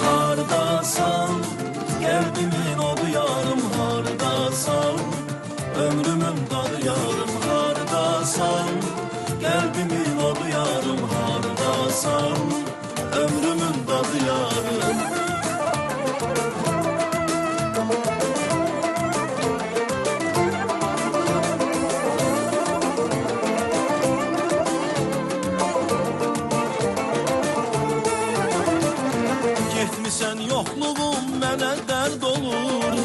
Hardasan, kalbimin odu yarım hardasan, ömrümün tadı yarım hardasan, kalbimin odu yarım hardasan, ömrümün tadı yarım. Getmisən yoxluğum mənə dərd olur,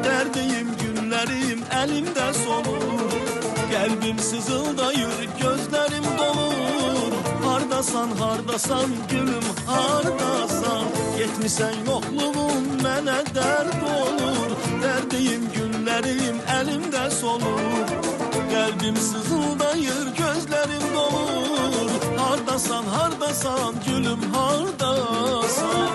dərdiyim günlərim əlimdə solur, qəlbim sızıldayır, gözlərim dolur. Hardasan, hardasan gülüm, hardasan, getmisən yoxluğum mənə dərd olur, dərdiyim günlərim əlimdə solur, qəlbim sızıldayır, gözlərim dolur. Hardasan, hardasan gülüm, hardasan.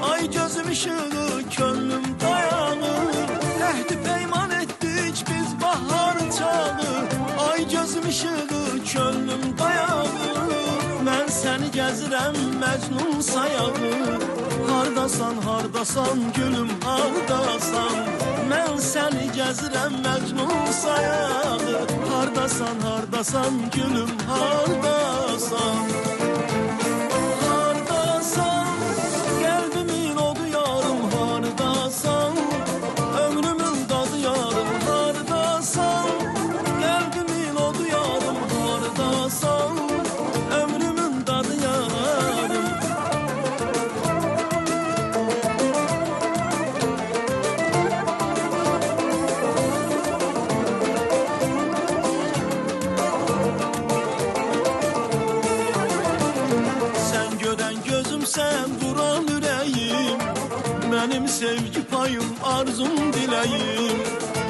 Ay gözüm ışığı, könlüm dayanır. Ehdi peyman ettik biz bahar çağı. Ay gözüm ışığı, könlüm dayanır. Mən səni gəzirəm Məcnun sayağı. Hardasan, hardasan gülüm, hardasan. Mən səni gəzirəm Məcnun sayağı. Hardasan, hardasan gülüm, hardasan. Sen duran ürəyim, mənim sevgi payım, arzum, diləyim.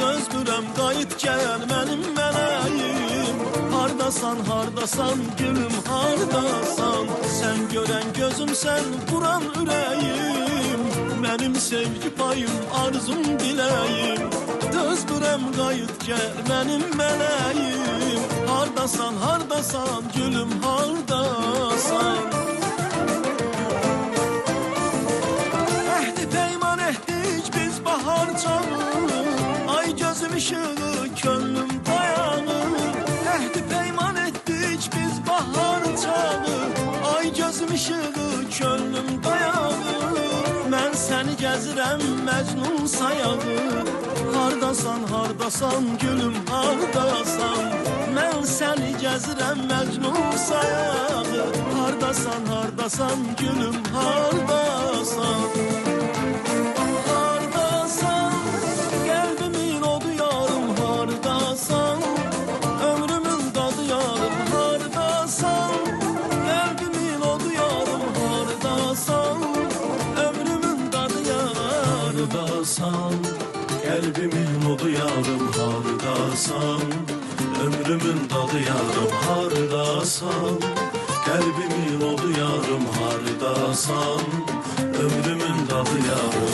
Dözmürəm, qayıt gəl mənim mələyim. Hardasan, hardasan gülüm, hardasan. Sen görən gözüm, sen duran ürəyim, mənim sevgi payım, arzum, diləyim. Dözmürəm, qayıt gəl mənim mələyim. Hardasan, hardasan gülüm, hardasan. Ay gözüm ışığı, könlüm dayanır. Ehdi peyman ettik biz bahar çağı. Ay gözüm ışığı, könlüm dayanır. Mən səni gəzirəm Məcnun sayağı. Hardasan, hardasan gülüm, hardasan. Mən səni gəzirəm Məcnun sayağı. Hardasan, hardasan gülüm, hardasan. Hardasan, kalbimin odu yarım hardasan, ömrümün tadı yarım hardasan, kalbimin odu yarım hardasan, ömrümün tadı yarım.